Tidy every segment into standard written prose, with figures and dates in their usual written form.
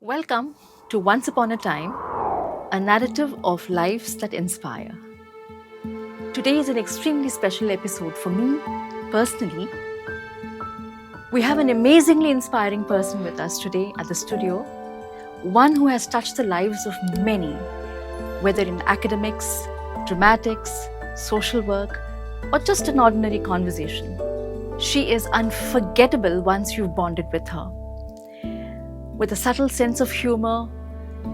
Welcome to Once Upon a Time, a narrative of lives that inspire. Today is an extremely special episode for me personally. We have an amazingly inspiring person with us today at the studio, one who has touched the lives of many, whether in academics, dramatics, social work, or just an ordinary conversation. She is unforgettable once you've bonded with her. With a subtle sense of humor,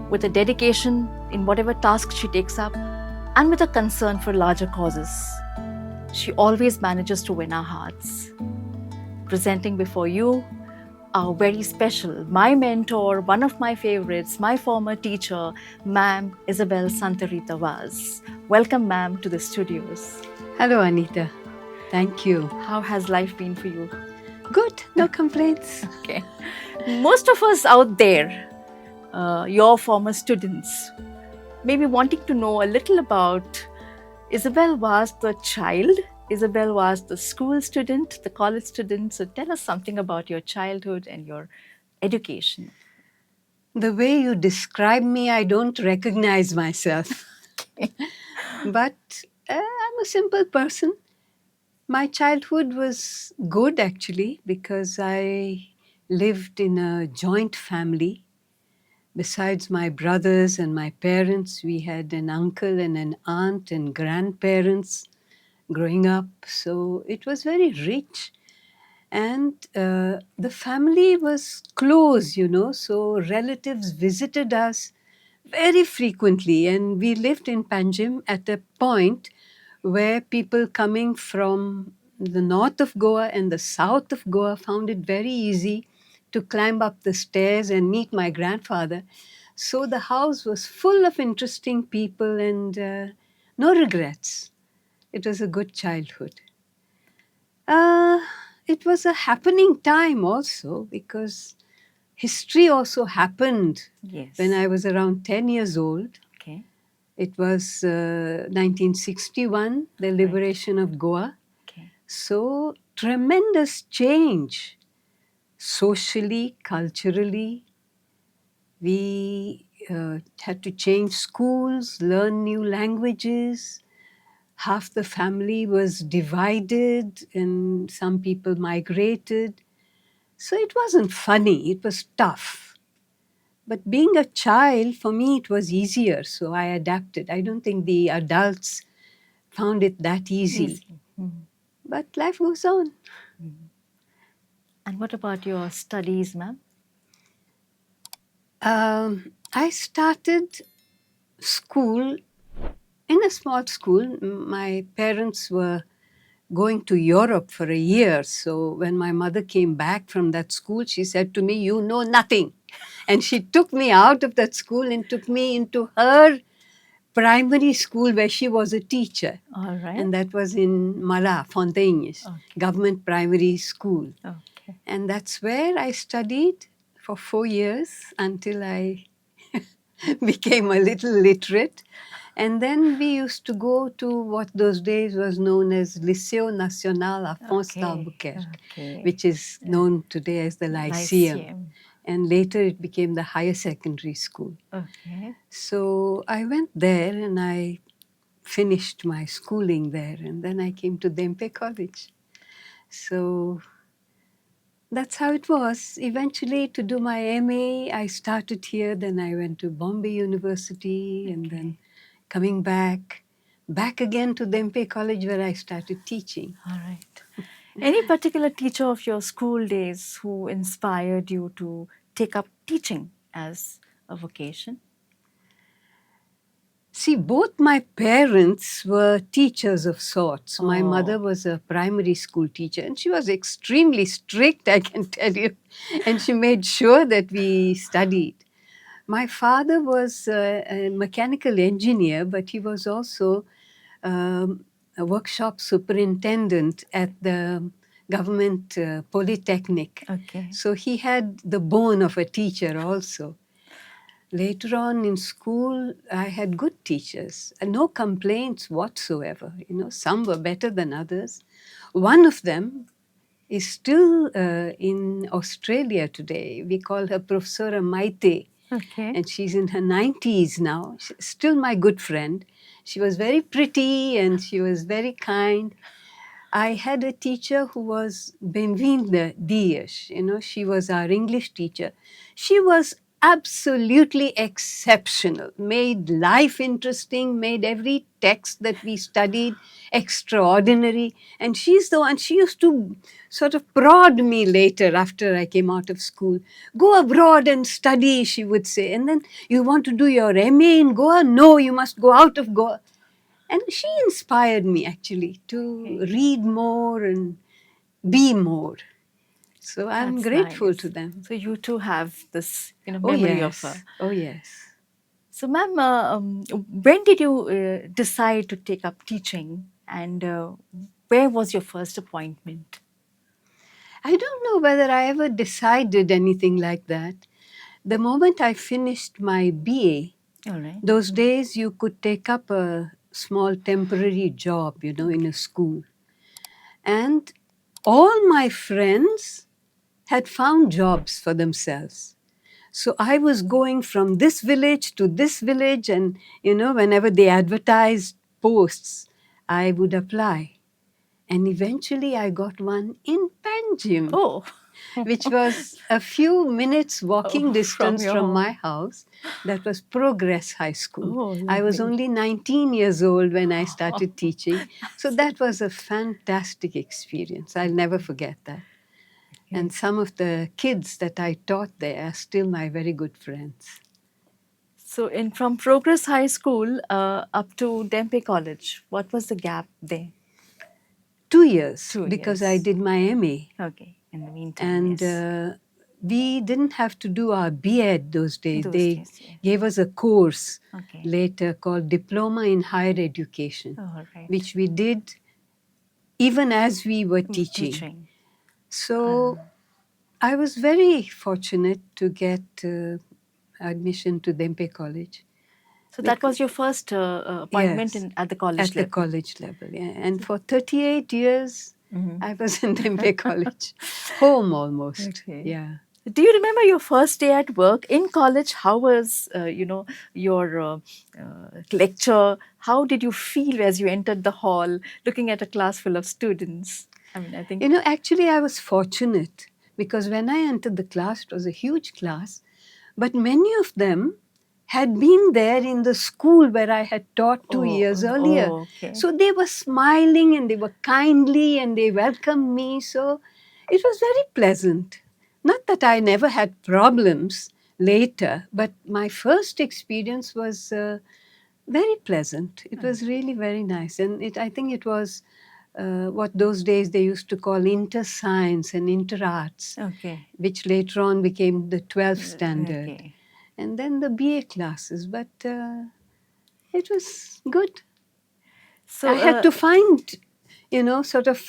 with a dedication in whatever task she takes up, and with a concern for larger causes. She always manages to win our hearts. Presenting before you our very special, my mentor, one of my favorites, my former teacher, Ma'am Isabel Santarita Vaz. Welcome, ma'am, to the studios. Hello, Anita. Thank you. How has life been for you? Good, no complaints. Okay. Most of us out there, your former students, may be wanting to know a little about Isabel was the child. Isabel was the school student, the college student. So tell us something about your childhood and your education. The way you describe me, I don't recognize myself. But I'm a simple person. My childhood was good, actually, because I lived in a joint family. Besides my brothers and my parents, we had an uncle and an aunt and grandparents growing up. So it was very rich. And the family was close, so relatives visited us very frequently. And we lived in Panjim at a point where people coming from the north of Goa and the south of Goa found it very easy to climb up the stairs and meet my grandfather. So the house was full of interesting people and no regrets. It was a good childhood. Uh, it was a happening time also because history also happened Yes. when I was around 10 years old. Okay. It was 1961, the liberation of Goa. Okay. So, tremendous change socially, culturally. We had to change schools, learn new languages. Half the family was divided, and some people migrated. So it wasn't funny, it was tough. But being a child, for me, it was easier. So I adapted. I don't think the adults found it that easy. But life goes on. And what about your studies, ma'am? I started school in a small school. My parents were going to Europe for a year. So when my mother came back from that school, she said to me, "You know nothing." And she took me out of that school and took me into her primary school where she was a teacher. All right. And that was in Mala, Fontaines, Okay. government primary school. Okay. And that's where I studied for 4 years until I became a little literate. And then we used to go to what those days was known as Liceo Nacional Afonso de Albuquerque, Okay. which is known today as the Lyceum. And later it became the higher secondary school. Okay. So I went there and I finished my schooling there. And then I came to Dempe College. So that's how it was. Eventually, to do my MA, I started here. Then I went to Bombay University, and then coming back again to Dempe College where I started teaching. All right. Any particular teacher of your school days who inspired you to take up teaching as a vocation? See, both my parents were teachers of sorts. My Oh. mother was a primary school teacher, and she was extremely strict, I can tell you. And she made sure that we studied. My father was a mechanical engineer, but he was also a workshop superintendent at the government polytechnic. Okay. So he had the bone of a teacher also. Later on in school, I had good teachers and no complaints whatsoever. Some were better than others. One of them is still in Australia today. We call her Professora Maite. Okay. And she's in her 90s now. She's still my good friend. She was very pretty and she was very kind. I had a teacher who was Benvinda Dias. She was our English teacher. She was absolutely exceptional, made life interesting, made every text that we studied extraordinary. And she's the one, she used to sort of prod me later after I came out of school. Go abroad and study, she would say. And then you want to do your MA in Goa? No, you must go out of Goa. And she inspired me actually to Okay. read more and be more. So I'm That's grateful to nice. them. So you too have this, Oh, memory of her. yes. Oh, yes. So, ma'am, when did you decide to take up teaching, and where was your first appointment? I don't know whether I ever decided anything like that. The moment I finished my BA, All right. those days you could take up a small temporary job, in a school. And all my friends had found jobs for themselves. So I was going from this village to this village, and whenever they advertised posts, I would apply. And eventually I got one in Panjim, Oh, which was a few minutes oh, walking from distance your from my home. house. That was Progress High School. Oh, I was lovely. only 19 years old when I started teaching. So that was a fantastic experience. I'll never forget that. And Okay. some of the kids that I taught there are still my very good friends. So, in from Progress High School up to Dempe College, what was the gap there? 2 years, Two because I years. did my MA. Okay. In the meantime, And yes. we didn't have to do our B.Ed those days. Those They days, yes. gave us a course Okay. later called Diploma in Higher Education, All right. which we did even as we were teaching. Teaching. So I was very fortunate to get admission to Dempe College. So that Bec- was your first appointment yes, at the college at the level. college level. Yeah. And for 38 years, Mhm. I was in Dempe College, home almost. Okay. Yeah. Do you remember your first day at work in college? How was your lecture? How did you feel as you entered the hall, looking at a class full of students? I mean, I think. Actually, I was fortunate because when I entered the class, it was a huge class, but many of them had been there in the school where I had taught 2 years earlier. Okay. So they were smiling and they were kindly and they welcomed me. So it was very pleasant. Not that I never had problems later, but my first experience was very pleasant. It was really very nice. And I think it was what those days they used to call inter science and inter arts, Okay. which later on became the 12th standard, Okay. and then the BA classes. But it was good. I So, had to find, sort of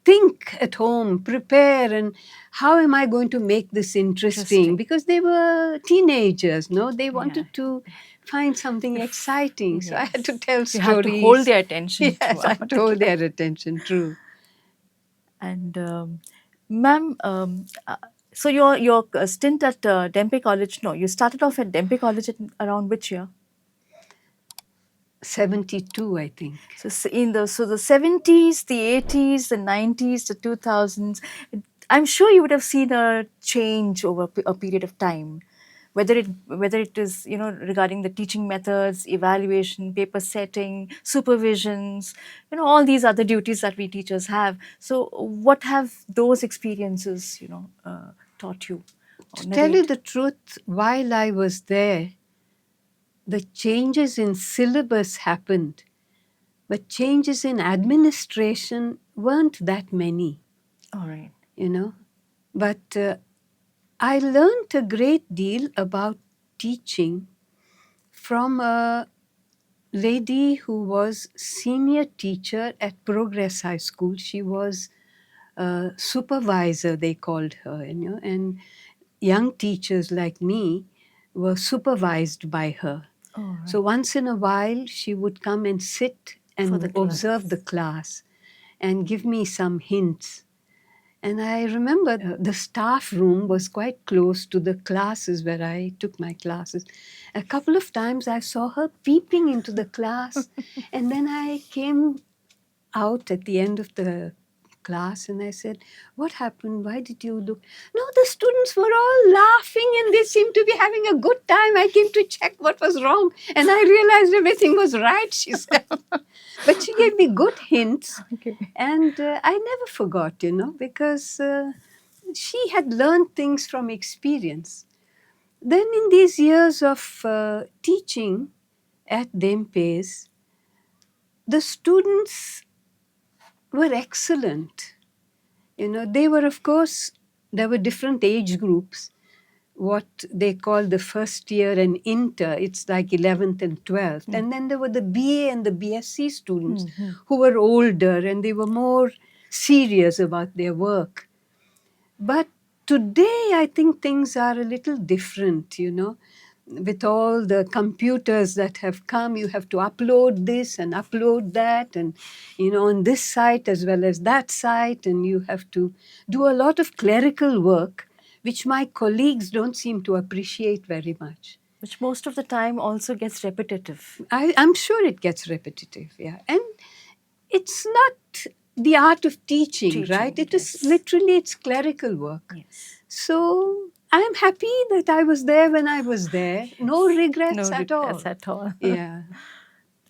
think at home, prepare, and how am I going to make this interesting? interesting. Because they were teenagers, no? They Yeah. wanted to find something exciting. So I had to Yes. tell You had to hold stories. their attention Yes, I throughout. had to hold their attention, true. And ma'am, so your stint at Dempe College, no, you started off at Dempe College around which year? 72, I think. So the 70s, the 80s, the 90s, the 2000s. I'm sure you would have seen a change over a period of time, whether it is regarding the teaching methods, evaluation, paper setting, supervisions, all these other duties that we teachers have. So what have those experiences taught you or To tell you narrate? the truth, while I was there, the changes in syllabus happened, but changes in administration weren't that many, All right. you know. But I learned a great deal about teaching from a lady who was senior teacher at Progress High School. She was a supervisor, they called her, and young teachers like me were supervised by her. All So right. once in a while, she would come and sit For the and observe class. the class and give me some hints. And I remember the staff room was quite close to the classes where I took my classes. A couple of times I saw her peeping into the class, and then I came out at the end of the class and I said, "What happened? Why did you look?" "No, the students were all laughing and they seemed to be having a good time. I came to check what was wrong and I realized everything was right," she said. But she gave me good hints, Okay. and I never forgot, because she had learned things from experience. Then, in these years of teaching at Dempes, the students were excellent. They were, of course, there were different age groups, what they call the first year and inter. It's like 11th and 12th. And then there were the BA and the BSc students who were older and they were more serious about their work. But today, I think things are a little different. With all the computers that have come, you have to upload this and upload that, and on this site as well as that site, and you have to do a lot of clerical work, which my colleagues don't seem to appreciate very much. Which most of the time also gets repetitive. I'm sure it gets repetitive, yeah. And it's not the art of teaching, right? Teaching, It is yes. literally, it's clerical work. Yes. So I'm happy that I was there when I was there. No regrets No at all. regrets at all. Yeah.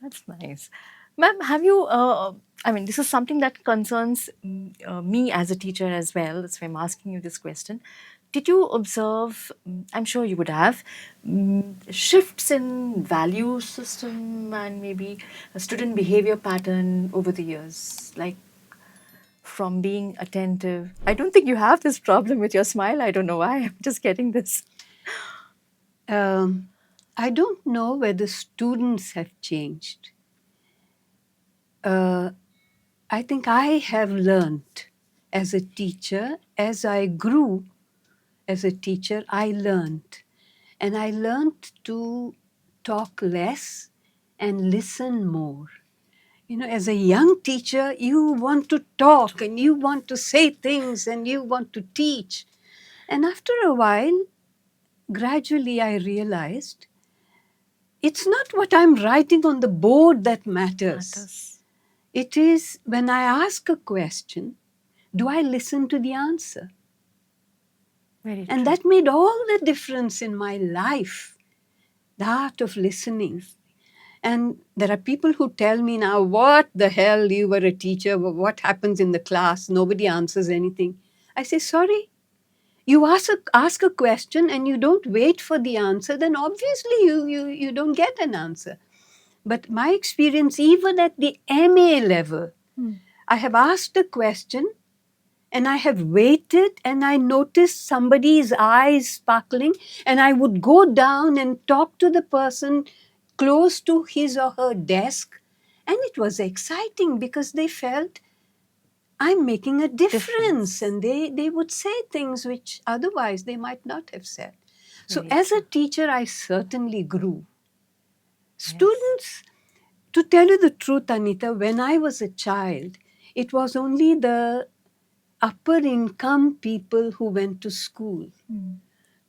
That's nice. Ma'am, have you, I mean, this is something that concerns me as a teacher as well. That's why I'm asking you this question. Did you observe, I'm sure you would have, shifts in value system and maybe a student behavior pattern over the years? Like from being attentive. I don't think you have this problem with your smile. I don't know why. I'm just getting this. I don't know whether students have changed. I think I have learned as a teacher, as I grew as a teacher, I learned. And I learned to talk less and listen more. As a young teacher, you want to talk and you want to say things and you want to teach. And after a while, gradually I realized it's not what I'm writing on the board that matters. Matters. It is when I ask a question, do I listen to the answer? Very And true. that made all the difference in my life, the art of listening. And there are people who tell me now, "What the hell, you were a teacher, what happens in the class? Nobody answers anything." I say, "Sorry, you ask a question and you don't wait for the answer, then obviously you don't get an answer." But my experience, even at the MA level, I have asked a question and I have waited and I noticed somebody's eyes sparkling, and I would go down and talk to the person close to his or her desk. And it was exciting because they felt I'm making a difference, and they would say things which otherwise they might not have said. So, Very as a true. teacher, I certainly grew. Students, to tell you the truth, Anita, when I was a child, it was only the upper income people who went to school.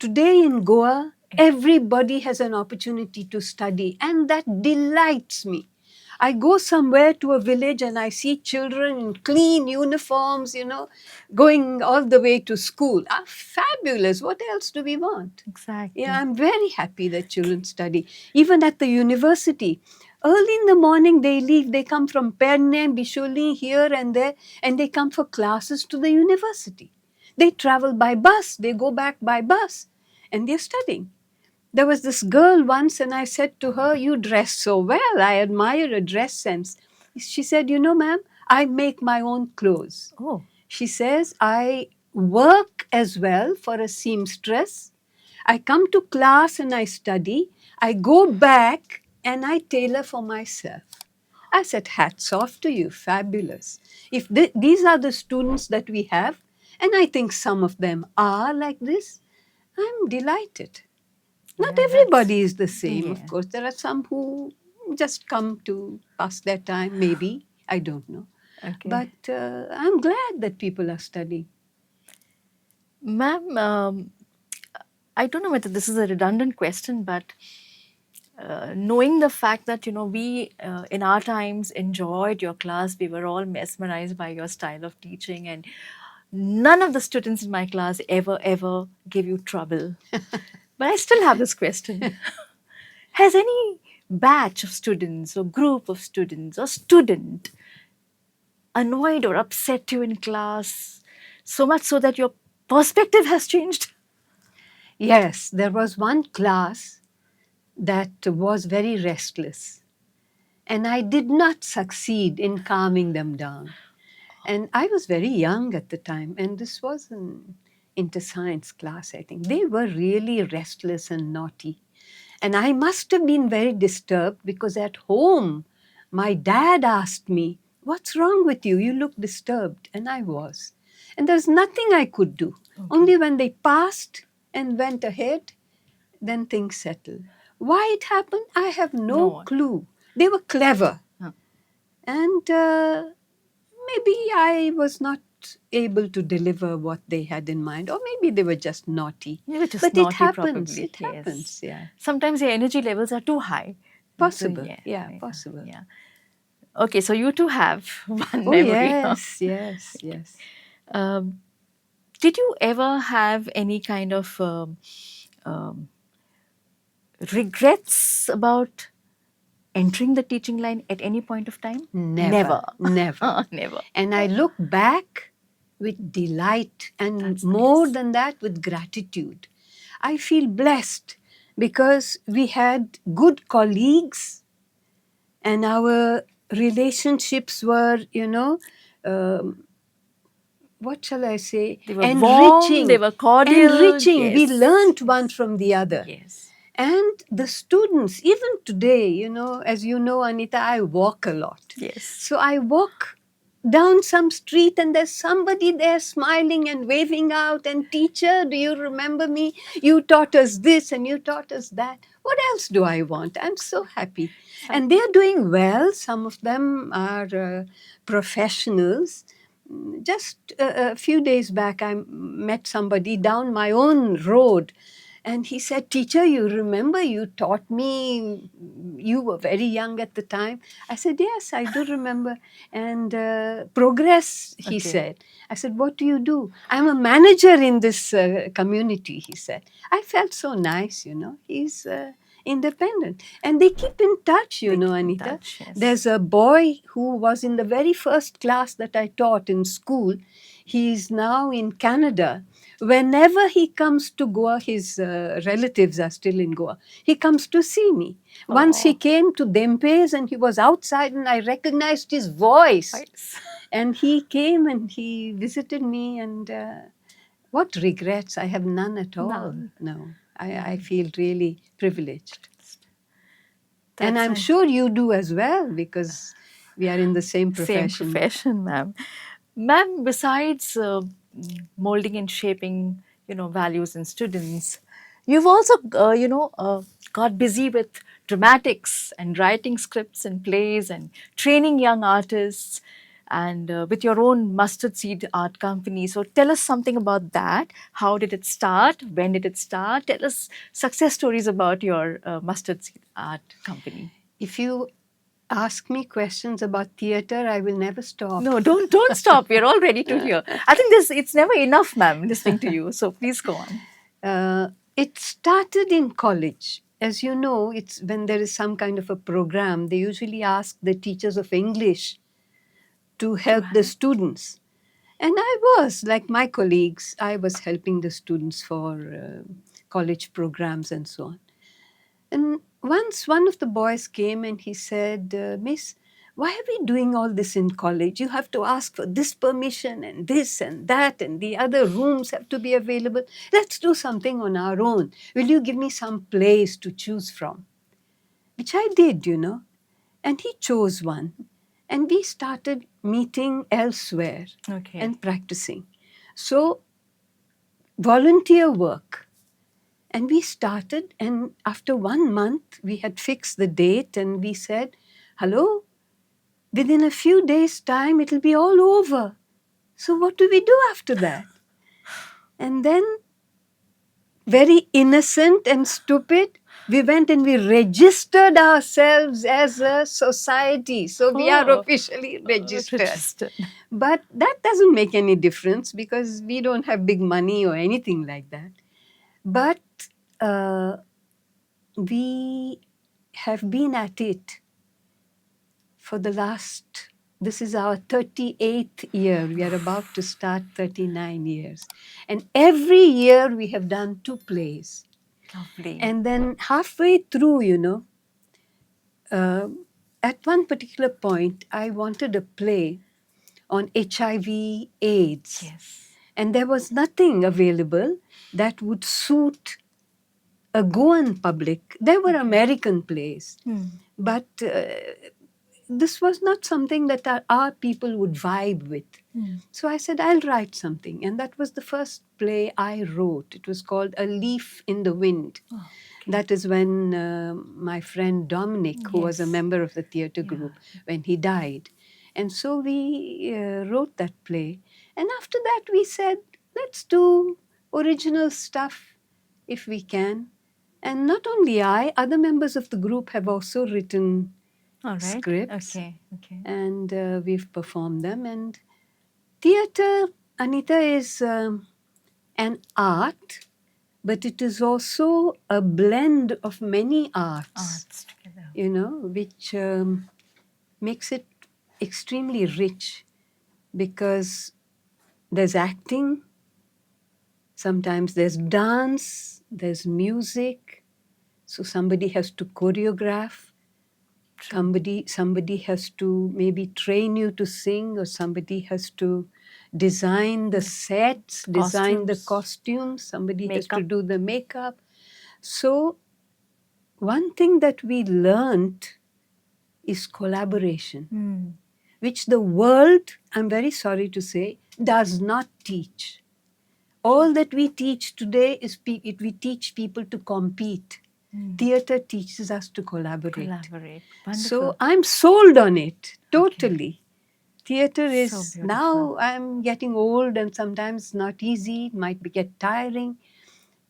Today in Goa, everybody has an opportunity to study, and that delights me. I go somewhere to a village and I see children in clean uniforms, going all the way to school. Ah, fabulous. What else do we want? Exactly. Yeah, I'm very happy that children study. Even at the university, early in the morning they leave. They come from Perne, Bisholi, here and there, and they come for classes to the university. They travel by bus. They go back by bus, and they're studying. There was this girl once, and I said to her, "You dress so well. I admire her dress sense." She said, "Ma'am, I make my own clothes." Oh, She says, "I work as well for a seamstress. I come to class and I study. I go back and I tailor for myself." I said, "Hats off to you. Fabulous." If these are the students that we have, and I think some of them are like this, I'm delighted. Not yeah, everybody is the same, of yeah. course. There are some who just come to pass their time, maybe. I don't know. Okay. But I'm glad that people are studying. Ma'am, I don't know whether this is a redundant question, but knowing the fact that we in our times enjoyed your class, we were all mesmerized by your style of teaching, and none of the students in my class ever gave you trouble. But I still have this question: has any batch of students or group of students or student annoyed or upset you in class so much so that your perspective has changed? Yes, there was one class that was very restless, and I did not succeed in calming them down. And I was very young at the time, and this was an inter-science class, I think. They were really restless and naughty. And I must have been very disturbed because at home, my dad asked me, "What's wrong with you? You look disturbed." And I was. And there's nothing I could do. Only when they passed and went ahead, then things settled. Why it happened, I have no No. clue. They were clever. Huh. And maybe I was not able to deliver what they had in mind, or maybe they were just naughty. You were just But naughty, it happens. probably. It happens. Yeah. Sometimes your energy levels are too high. Possible. Yeah, Yeah, possible. yeah. Okay, so you too have one Oh, memory. yes, yes, yes. Um, did you ever have any kind of um, regrets about entering the teaching line at any point of time? Never, never. Never. And I look back with delight and That's more nice. than that, with gratitude. I feel blessed because we had good colleagues and our relationships were, um, what shall I say? They were warm, they Enriching. were cordial. Enriching. We Yes. learned one from the other. Yes. And the students, even today, as you know, Anita, I walk a lot. Yes. So I walk down some street and there's somebody there smiling and waving out, and "Teacher, do you remember me? You taught us this and you taught us that." What else do I want? I'm so happy. And they're doing well. Some of them are professionals. Just a few days back, I met somebody down my own road. And he said, "Teacher, you remember you taught me, you were very young at the time." I said, "Yes, I do remember." And progress, he Okay. said. I said, "What do you do?" "I'm a manager in this community," he said. I felt so nice, He's independent. And they keep in touch, They keep in Anita. touch, yes. There's a boy who was in the very first class that I taught in school. He's now in Canada. Whenever he comes to Goa, his relatives are still in Goa. He comes to see me. Once he came to Dempes and he was outside and I recognized his voice. Nice. And he came and he visited me, and what regrets? I have none at all. None. No, I feel really privileged. That's And I'm nice. sure you do as well, because we are in the same profession. Same profession, ma'am. Ma'am, besides molding and shaping, values in students, you've also, got busy with dramatics and writing scripts and plays and training young artists, and with your own Mustard Seed Art Company. So tell us something about that. How did it start? When did it start? Tell us success stories about your Mustard Seed Art Company. If you ask me questions about theatre, I will never stop. No, don't stop. We're all ready to hear. I think it's never enough, ma'am, listening to you. So please go on. It started in college. As you know, it's when there is some kind of a program, they usually ask the teachers of English to help the students. And I was, like my colleagues, I was helping the students for college programs and so on. And once one of the boys came and he said, "Miss, why are we doing all this in college? You have to ask for this permission and this and that, and the other rooms have to be available. Let's do something on our own. Will you give me some place to choose from?" Which I did, And he chose one. And we started meeting elsewhere Okay. and practicing. So, volunteer work. And we started, and after 1 month, we had fixed the date, and we said, "Hello, within a few days' time, it'll be all over. So what do we do after that?" And then, very innocent and stupid, we went and we registered ourselves as a society. So we are Oh, officially registered. registered. But that doesn't make any difference because we don't have big money or anything like that. But uh, we have been at it for the last, this is our 38th year. We are about to start 39 years. And every year we have done 2 plays. Lovely. And then halfway through, uh, at one particular point, I wanted a play on HIV AIDS. Yes. And there was nothing available that would suit a Goan public. There were American plays, but this was not something that our people would vibe with. So I said, I'll write something. And that was the first play I wrote. It was called A Leaf in the Wind. Oh, That is when my friend Dominic, who was a Yes. member of the theatre group, when he died. And so we wrote that play. And after that, we said, let's do original stuff if we can. And not only I, other members of the group have also written All right. scripts, Okay. Okay. and we've performed them. And theatre, Anita, is an art, but it is also a blend of many arts, Arts together. which makes it extremely rich because there's acting, sometimes there's dance, there's music. So somebody has to choreograph. Somebody has to maybe train you to sing, or somebody has to design the sets, design the costumes, somebody has to Makeup. do the makeup. So one thing that we learned is collaboration, which the world, I'm very sorry to say, does not teach. All that we teach today is we teach people to compete. Theatre teaches us to collaborate. Collaborate. So Wonderful. I'm sold on it totally. Theatre is beautiful. now I'm getting old and sometimes not easy, it might get tiring,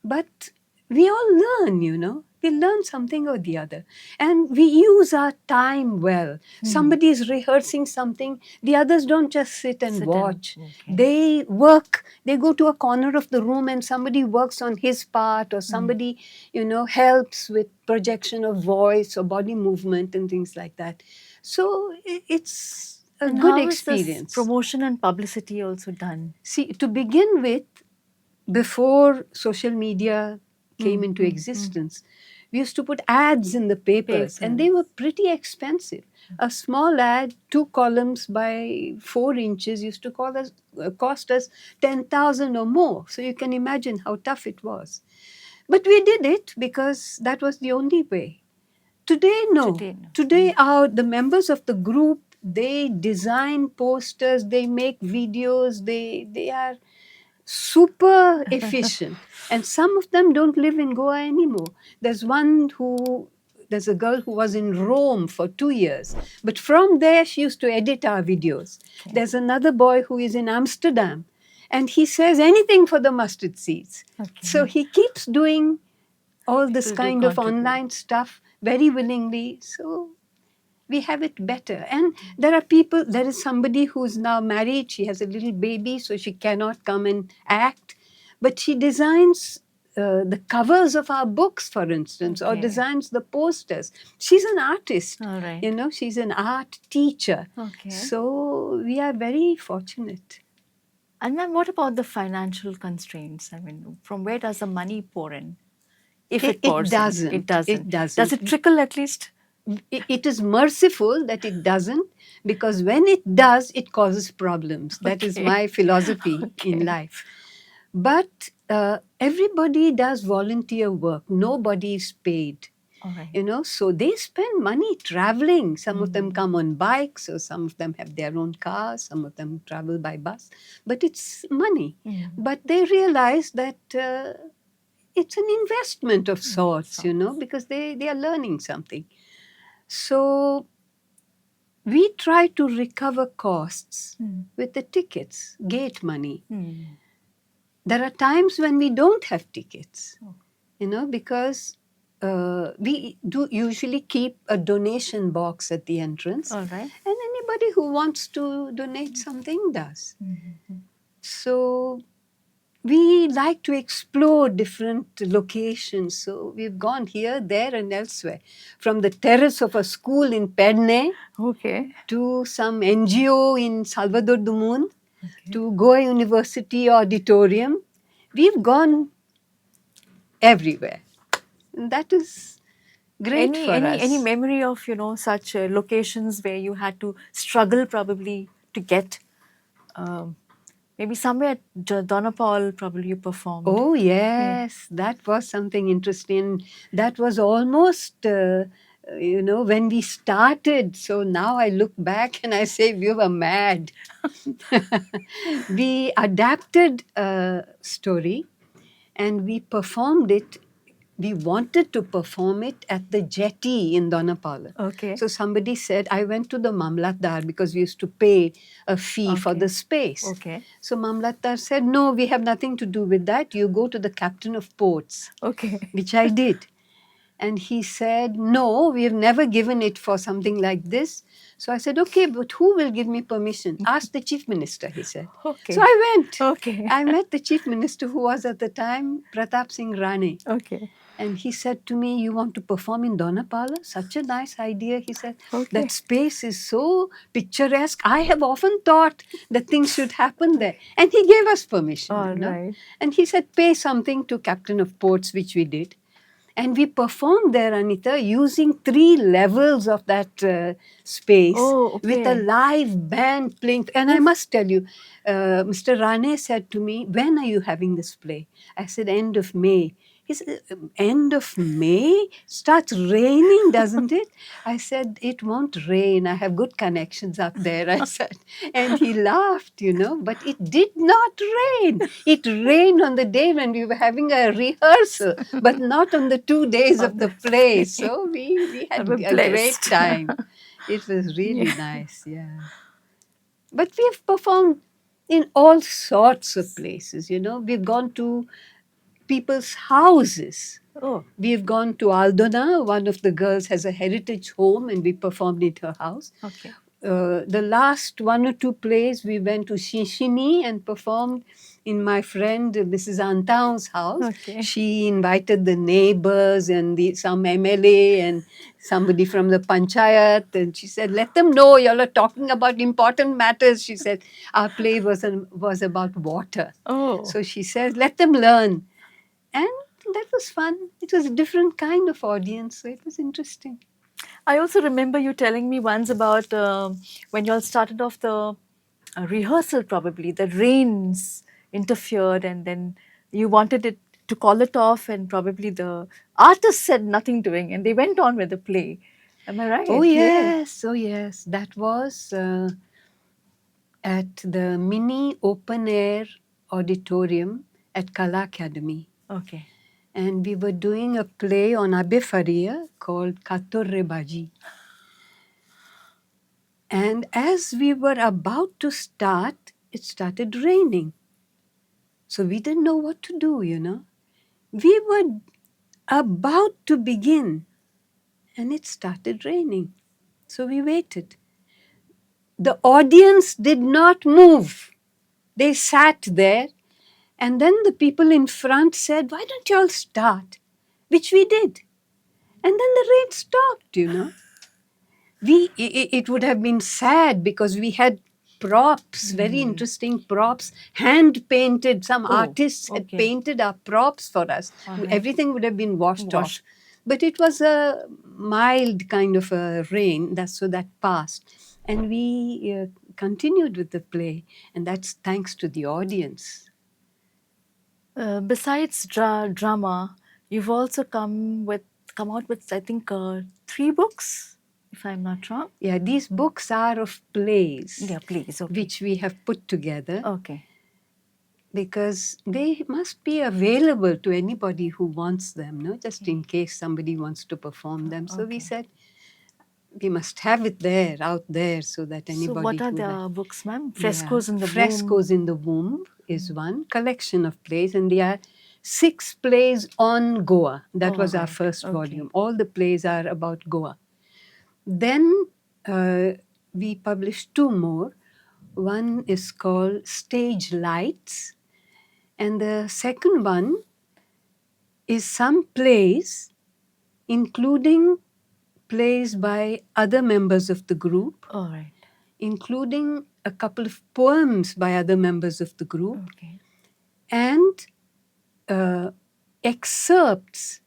but we all learn. We learn something or the other, and we use our time well. Somebody is rehearsing something, the others don't just sit and watch. They work. They go to a corner of the room and somebody works on his part, or somebody helps with projection of voice or body movement and things like that. So it's a And good how is this experience. promotion and publicity also done? See, to begin with, before social media came into existence, we used to put ads in the papers, and they were pretty expensive. A small ad, 2 columns by 4 inches, used to cost us 10,000 or more. So you can imagine how tough it was. But we did it because that was the only way. Today, no. Today, the members of the group, they design posters, they make videos, they are super efficient. And some of them don't live in Goa anymore. There's a girl who was in Rome for 2 years, but from there she used to edit our videos. There's another boy who is in Amsterdam, and he says anything for the mustard seeds. So he keeps doing all this kind of online stuff very willingly. So we have it better. And there is somebody who's now married, she has a little baby, so she cannot come and act, but she designs the covers of our books, for instance, or designs the posters. She's an artist. All right. She's an art teacher. Okay. So we are very fortunate. And ma'am, what about the financial constraints? I mean, from where does the money pour in? If it pours doesn't. in. It doesn't. It doesn't. Does it trickle at least? It is merciful that it doesn't, because when it does, it causes problems. That is my philosophy in life. But everybody does volunteer work. Nobody is paid. All right. So they spend money traveling. Some of them come on bikes, or some of them have their own cars, some of them travel by bus. But it's money. But they realize that it's an investment of sorts, because they are learning something. So we try to recover costs with the tickets, gate money. there are times when we don't have tickets, Oh. because we do usually keep a donation box at the entrance, All right. and anybody who wants to donate something does. Mm-hmm. So we like to explore different locations. So we've gone here, there, and elsewhere. From the terrace of a school in Perne Okay. to some NGO in Salvador do Mundo Okay. to Goa University Auditorium. We've gone everywhere. And that is great for Any us. memory of such locations where you had to struggle probably to get um, maybe somewhere at Donapal probably you performed. Oh, Yeah. yes, that was something interesting. That was almost, when we started. So now I look back and I say, we were mad. We adapted a story and we performed it. We wanted to perform it at the jetty in Donapala. Okay. So somebody said, I went to the Mamlatdar because we used to pay a fee for Okay. the space. Okay. So Mamlatdar said, no, we have nothing to do with that. You go to the captain of ports, Okay. which I did. And he said, no, we have never given it for something like this. So I said, okay, but who will give me permission? Ask the chief minister, he said. Okay. So I went. Okay. I met the chief minister who was at the time Pratap Singh Rane. Okay. And he said to me, you want to perform in Donapala? Such a nice idea. He said, Okay. that space is so picturesque. I have often thought that things should happen there. And he gave us permission. All right. And he said, pay something to captain of ports, which we did. And we performed there, Anita, using 3 levels of that space Oh, with a okay. live band playing. And I must tell you, Mr. Rane said to me, when are you having this play? I said, end of May. He said, end of May? Starts raining, doesn't it? I said, it won't rain. I have good connections up there, I said. And he laughed, but it did not rain. It rained on the day when we were having a rehearsal, but not on the 2 days of the play. So we had We're a great blessed. time. It was really Yeah. nice, yeah. But we've performed in all sorts of places, We've gone to people's houses. Oh, We've gone to Aldona. One of the girls has a heritage home, and we performed at her house. okay. The last 1 or 2 plays, we went to Shishini and performed in my friend Mrs. Antaon's house. Okay. She invited the neighbors and some MLA and somebody from the panchayat, and she said, let them know you all are talking about important matters. She said, our play was about water. Oh. So she says, let them learn. And that was fun. It was a different kind of audience, so it was interesting. I also remember you telling me once about when you all started off the rehearsal, probably the rains interfered, and then you wanted it to call it off, and probably the artist said nothing doing, and they went on with the play. Am I right? Oh, Yeah. yes. Oh, yes. That was at the mini open air auditorium at Kala Academy. Okay. And we were doing a play on Abe Faria called Katorre Baji. And as we were about to start, it started raining. So we didn't know what to do, We were about to begin, and it started raining. So we waited. The audience did not move. They sat there, and then the people in front said, why don't you all start? Which we did. And then the rain stopped, It would have been sad because we had props, very interesting props, hand painted. Some Oh, artists had okay. painted our props for us. All right. Everything would have been washed Wash. off. But it was a mild kind of a rain, so that passed. And we continued with the play, and that's thanks to the audience. Besides drama, you've also come out with I think 3 books, if I'm not wrong. Yeah, these books are of plays, Yeah, please. Okay. which we have put together. Okay. Because they must be available to anybody who wants them, just in case somebody wants to perform them. So we Okay. said, we must have it there, out there, so that So, anybody what are who the books, ma'am? yeah. Frescoes in the Frescoes in the Womb is one collection of plays, and there are 6 plays on Goa. That All was our right. first Okay. volume. All the plays are about Goa. Then we published 2 more. One is called Stage Lights, and the second one is some plays, including plays by other members of the group, All right. including a couple of poems by other members of the group, Okay. and excerpts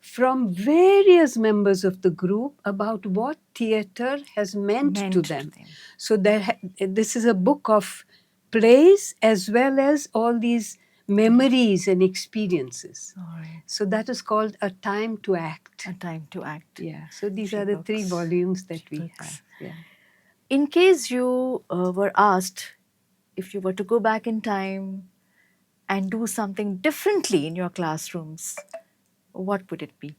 from various members of the group about what theatre has meant to them. So this is a book of plays as well as all these memories and experiences. All right. So that is called A Time to Act. A Time to Act. Yeah. So these 3 are the 3 books. volumes that we Books. have. Yeah. In case you were asked if you were to go back in time and do something differently in your classrooms, what would it be?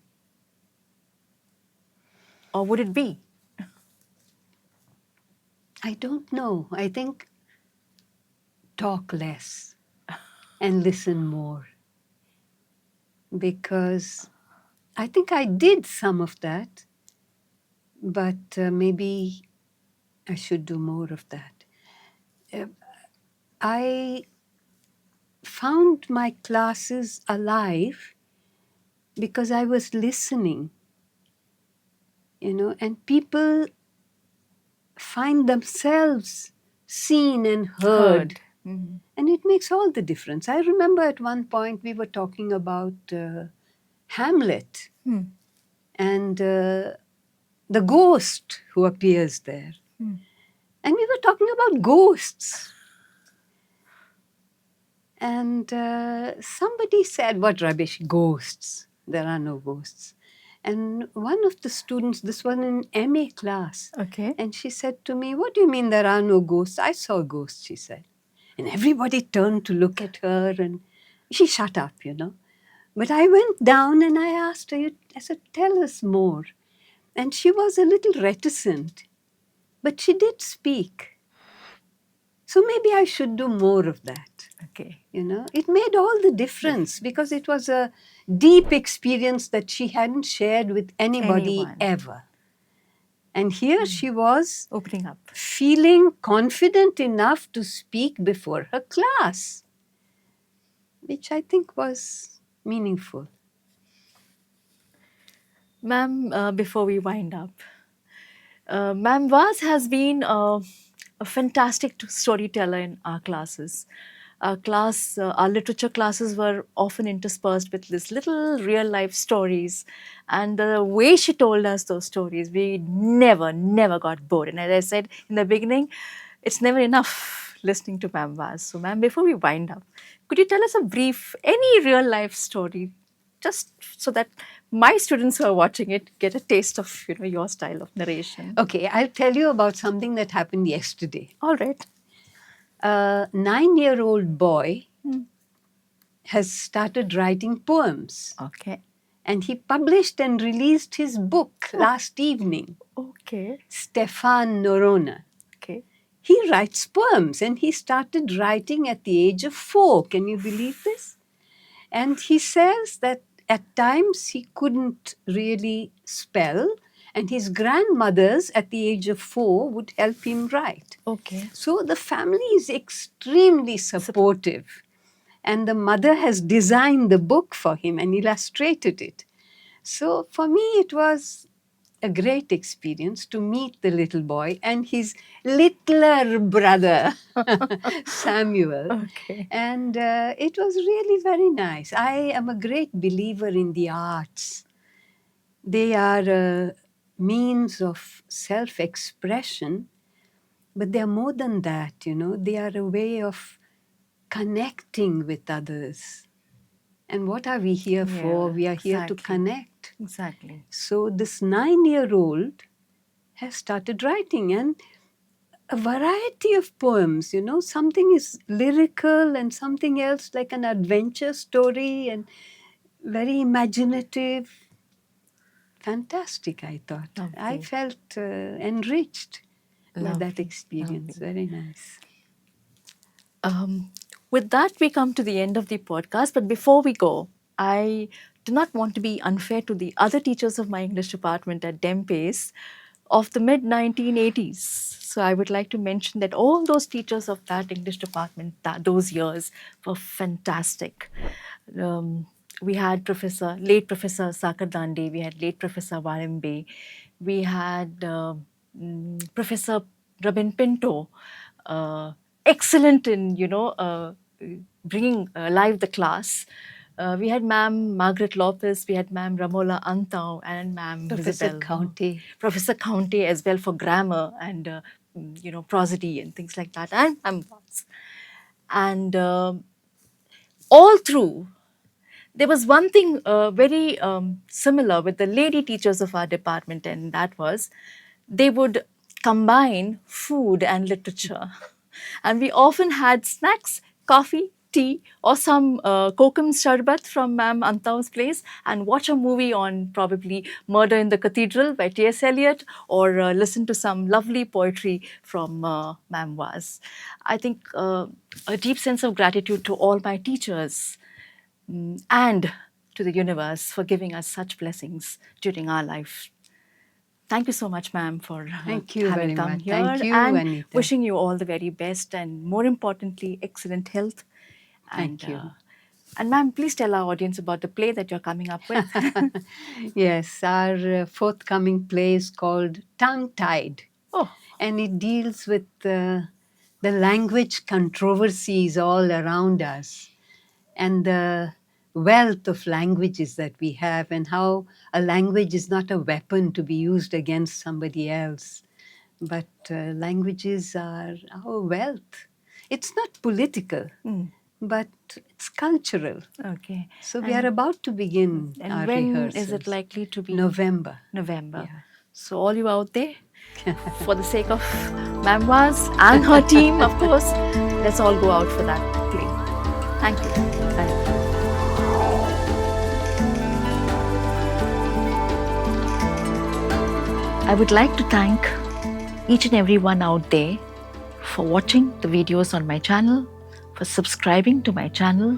Or would it be? I don't know. I think talk less and listen more, because I think I did some of that, but maybe I should do more of that. I found my classes alive because I was listening, and people find themselves seen and heard. Mhm. And it makes all the difference. I remember at one point we were talking about Hamlet Hmm. and the ghost who appears there. Hmm. And we were talking about ghosts. And somebody said, "What rubbish, ghosts. There are no ghosts." And one of the students, this was an MA class, Okay. and she said to me, "What do you mean there are no ghosts? I saw ghosts," she said. And everybody turned to look at her, and she shut up. But I went down and I asked her, I said, "Tell us more." And she was a little reticent, but she did speak. So maybe I should do more of that. Okay. It made all the difference because it was a deep experience that she hadn't shared with anybody Anyone. ever. And here she was Opening up. feeling confident enough to speak before her class, which I think was meaningful. Ma'am, before we wind up, Ma'am Vaz has been a fantastic storyteller in our classes. Our literature classes were often interspersed with these little real life stories. And the way she told us those stories, we never got bored. And as I said in the beginning, it's never enough listening to Ma'am Vaz. So, ma'am, before we wind up, could you tell us a brief, any real life story, just so that my students who are watching it get a taste of your style of narration? Okay, I'll tell you about something that happened yesterday. All right. A 9-year-old boy has started writing poems, Okay. and he published and released his book last evening. Okay. Stefan Norona. Okay. He writes poems, and he started writing at the age of 4. Can you believe this? And he says that at times he couldn't really spell, and his grandmothers at the age of 4 would help him write. Okay. So the family is extremely supportive, and the mother has designed the book for him and illustrated it. So for me, it was a great experience to meet the little boy and his littler brother, Samuel. Okay. And it was really very nice. I am a great believer in the arts. They are a means of self expression, but they are more than that, They are a way of connecting with others. And what are we here for? Yeah, We are here to exactly. connect. Exactly. So this 9-year-old has started writing, and a variety of poems, something is lyrical and something else like an adventure story and very imaginative. fantastic, I thought. I Lovely. felt enriched by that Lovely, experience. lovely. Very nice. With that, we come to the end of the podcast. But before we go, I do not want to be unfair to the other teachers of my English department at DEMPACE of the mid 1980s. So I would like to mention that all those teachers of that English department those years were fantastic. Um, we had late Professor Sakardande, we had late Professor Varimbe, we had Professor Rabin Pinto, excellent in bringing alive the class. We had Ma'am Margaret Lopez, we had Ma'am Ramola Antau, and Ma'am Professor Isabel. County. Professor County as well for grammar and prosody and things like that, and Ma'am Watts. And all through, there was one thing very similar with the lady teachers of our department, and that was they would combine food and literature. And we often had snacks, coffee, tea, or some kokum sharbat from Ma'am Antau's place, and watch a movie on probably Murder in the Cathedral by T.S. Eliot, or listen to some lovely poetry from Ma'am Waz. I think a deep sense of gratitude to all my teachers and to the universe for giving us such blessings during our life. Thank you so much, ma'am, for Thank you having very come much. here, Thank you, and Anita. wishing you all the very best, and more importantly, excellent health. Thank you. And ma'am, please tell our audience about the play that you're coming up with. Yes, our forthcoming play is called Tongue Tied. Oh, And it deals with the language controversies all around us and the wealth of languages that we have, and how a language is not a weapon to be used against somebody else, but languages are our wealth. It's not political, but it's cultural. okay. So we are about to begin And our when rehearsals. is it likely to be? November. November. Yeah. So all you out there, for the sake of Ma'am Waz and her team, of course, let's all go out for that play. Thank you. Thank you. I would like to thank each and everyone out there for watching the videos on my channel, for subscribing to my channel.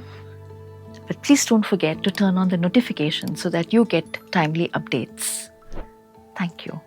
But please don't forget to turn on the notifications so that you get timely updates. Thank you.